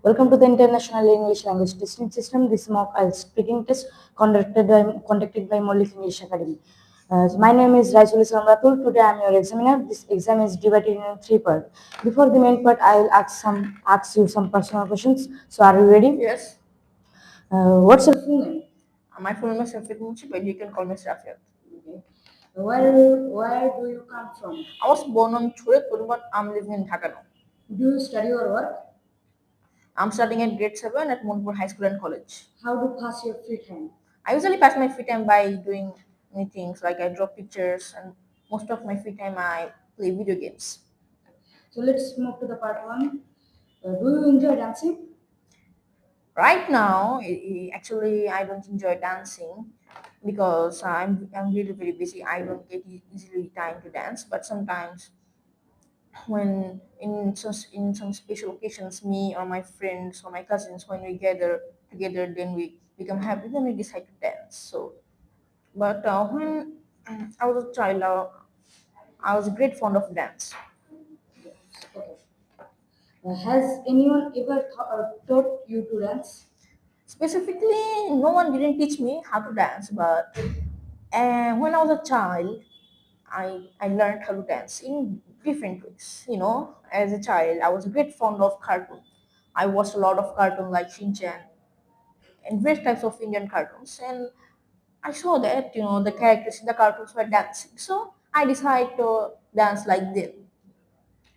Welcome to the International English Language Testing System. This mock IELTS speaking test conducted by Maulik English Academy. My name is Raijul Islam Ratul. Today I am your examiner. This exam is divided in three parts. Before the main part, I will ask you some personal questions. So are you ready? Yes, What's your full name? my full name is Shafiq Munshi, but you can call me Shafiq. Okay. Where do you come from? I was born on Churipur, but I'm living in Dhaka now. Do you study or work? I'm studying at grade 7 at Moonpur High School and College. How to pass your free time? I usually pass my free time by doing many things, like I draw pictures, and most of my free time I play video games. So let's move to the part one. Do you enjoy dancing? Right now, actually, I don't enjoy dancing because I'm really very busy. I don't get easily time to dance, but sometimes when in some special occasions, me or my friends or my cousins, when we gather together, then we become happy, then we decide to dance. So but when I was a child, I was great fond of dance. Okay. Has anyone ever taught you to dance? Specifically, no one didn't teach me how to dance, but when I was a child, I learned how to dance in different ways. As a child, I was great fond of cartoon. I watched a lot of cartoon like Shinchan and various types of Indian cartoons. And I saw that the characters in the cartoons were dancing, so I decided to dance like them.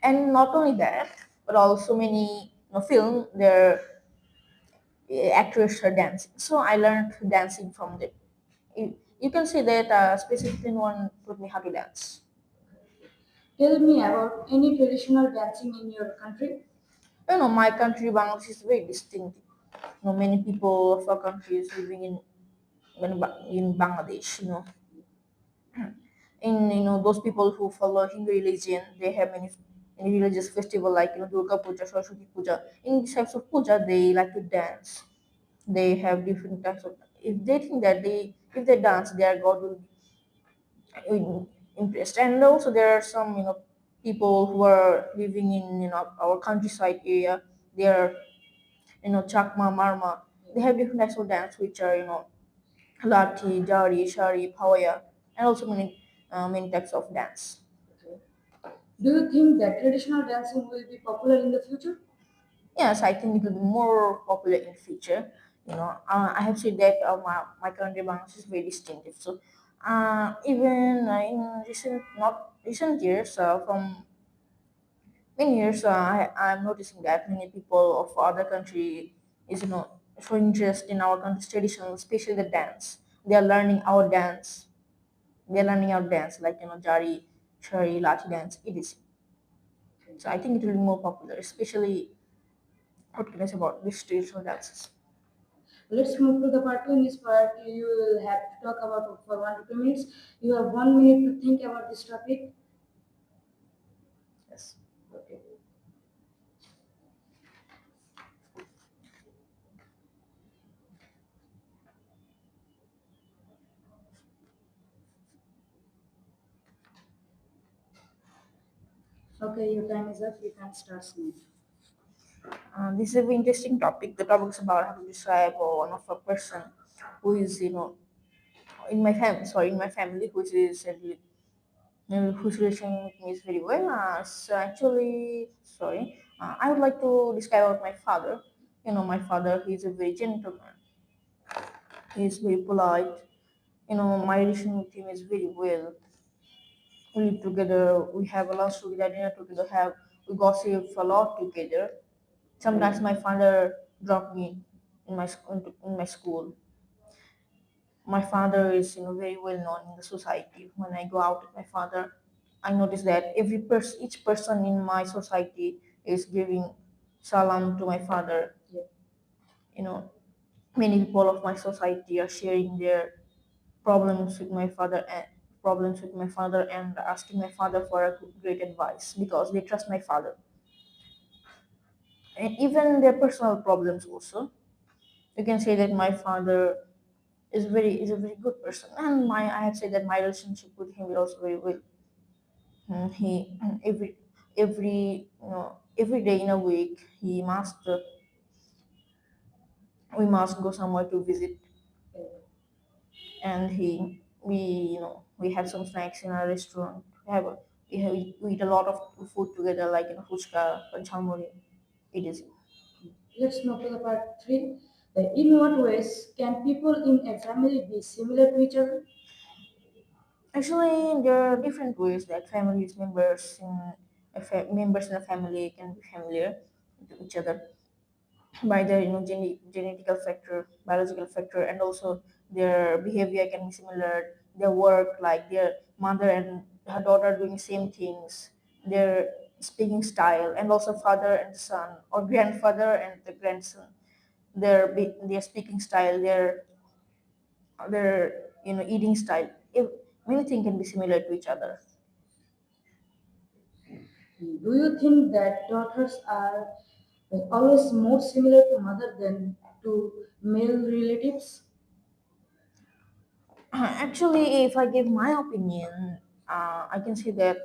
And not only that, but also many film their actors are dancing. So I learned dancing from them. You can say that specifically no one taught me how to dance. Tell me about any traditional dancing in your country. My country Bangladesh is very distinct. Many people of our country is living in Bangladesh. In those people who follow Hindu religion, they have many religious festival like Durga Puja, Saraswati Puja. In these types of puja, they like to dance. They have different types of. If they think that if they dance, their God will be impressed. And also there are some people who are living in our countryside area. They are Chakma, Marma. They have different types of dance which are Lati, Jari, Shari, Pawaya, and also many types of dance. Okay. Do you think that traditional dancing will be popular in the future? Yes, I think it will be more popular in future. I have said that my country Bangladesh is very distinctive. So even in not recent years, from many years, I'm noticing that many people of other country is showing interest in our country's tradition, especially the dance. They are learning our dance. They are learning our dance like Jari, Shari, Lati dance, etc. So I think it will be more popular, especially what can I say about these traditional dances. Let's move to the part two. In this part, you will have to talk about for 1 to 2 minutes. You have 1 minute to think about this topic. Yes. Okay. Okay, your time is up. You can start now. This is a very interesting topic. The topic is about how to describe one of a person who is, in my family, sorry, in my family, whose relation with me is very well. So actually, sorry, I would like to describe about my father. My father, he is a very gentleman. He is very polite. My relation with him is very well. We live together. We have a lunch together, dinner together. We gossip a lot together. Sometimes my father dropped me in my school. My father is very well known in the society. When I go out with my father, I notice that each person in my society is giving salam to my father. You know, Many people of my society are sharing their problems with my father and asking my father for a great advice because they trust my father, and even their personal problems also. You can say that my father is a very good person, and my I have said that my relationship with him is also very well. He every day in a week he must we must go somewhere to visit, and we have some snacks in our restaurant. We eat a lot of food together, like fuchka or chalmuri. It is. Let's move to the part three. In what ways can people in a family be similar to each other? Actually, there are different ways that families members in a family can be familiar to each other by their genetical factor, biological factor, and also their behavior can be similar. Their work, like their mother and her daughter doing same things, their speaking style, and also father and son or grandfather and the grandson, their speaking style, their eating style. If many things can be similar to each other. Do you think that daughters are always more similar to mother than to male relatives? Actually, if I give my opinion, I can say that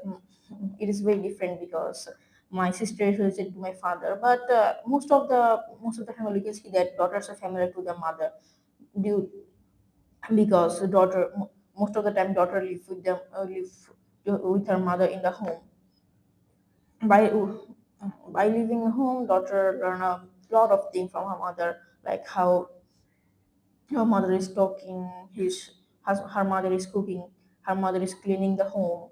it is very different because my sister is related to my father. But most of the family can see that daughters are familiar to their mother, due because the most of the time daughter live with her mother in the home. By by leaving home, daughter learn a lot of things from her mother, like how her mother is talking, her mother is cooking, her mother is cleaning the home.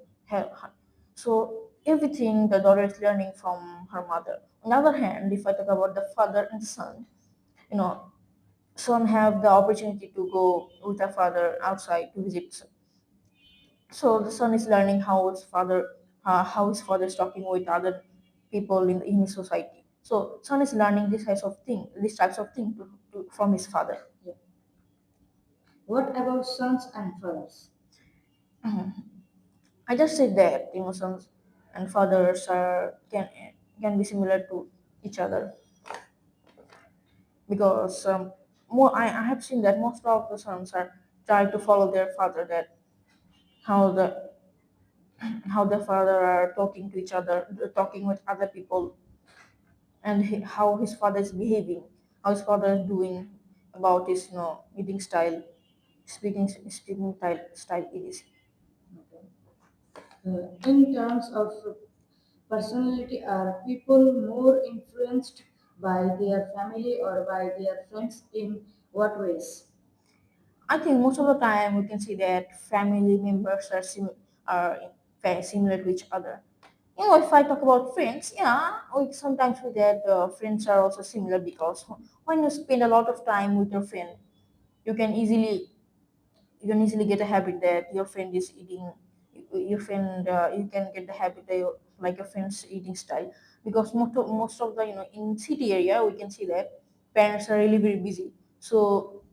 So everything the daughter is learning from her mother. On the other hand, if I talk about the father and son, you know, son have the opportunity to go with her father outside to visit. So the son is learning how his father is talking with other people in his society. So son is learning these types of thing from his father. Yeah. What about sons and fathers? I just said that sons and fathers can be similar to each other because I have seen that most of the sons are trying to follow their father, that how the how the father are talking to each other, talking with other people, and how his father is behaving, how his father is doing about his eating style, speaking style it is. In terms of personality, are people more influenced by their family or by their friends? In what ways? I think most of the time we can see that family members are very similar to each other. If I talk about friends, yeah, we sometimes see that friends are also similar because when you spend a lot of time with your friend, you can easily you can easily get a habit that your friend is eating. Your friend, you can get the habit that like your friend's eating style because most of the in city area we can see that parents are really very busy. So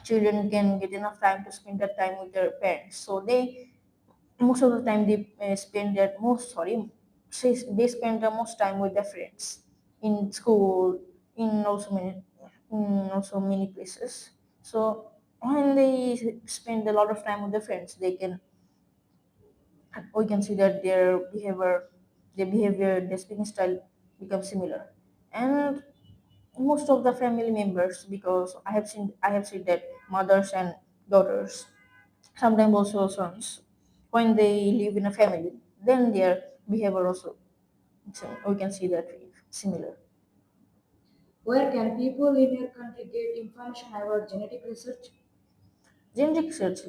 children can get enough time to spend that time with their parents. So they most of the time they spend their most sorry they spend the most time with their friends in school, in also many places. So when they spend a lot of time with their friends, we can see that their speaking style becomes similar. And most of the family members, because I have seen that mothers and daughters, sometimes also sons, when they live in a family, then their behavior also, so we can see that similar. Where can people in your country get information about genetic research? Genetic research,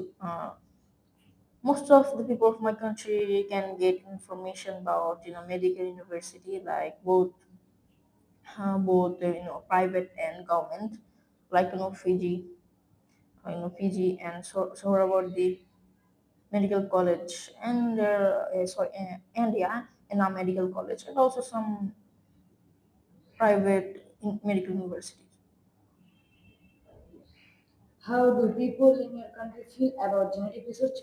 most of the people of my country can get information about medical university, like both private and government, like Fiji and so about the medical college and India and our medical college, and also some private medical universities. How do people in your country feel about genetic research?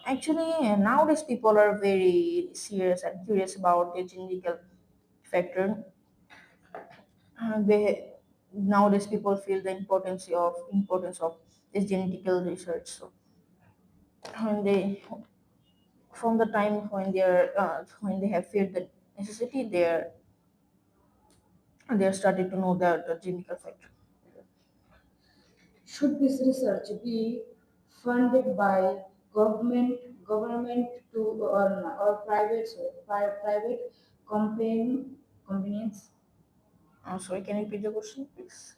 Actually, nowadays people are very serious and curious about the genetic factor. They nowadays people feel the importance of this genetical research. So when they from the time when they have felt the necessity, and they are starting to know the genical factor. Should this research be funded by government to or private companies? Sorry, can you repeat the question, please?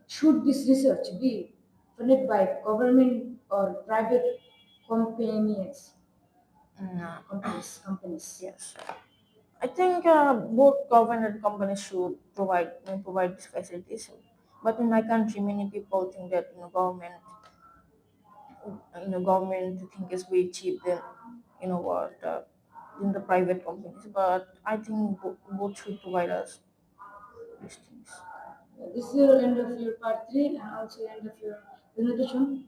Should this research be funded by government or private companies? No. Companies. Yes. I think both government and companies should provide these facilities. But in my country, many people think that government think is way cheap than what in the private companies. But I think both should provide us these things. This is your end of your part 3 and also end of your presentation.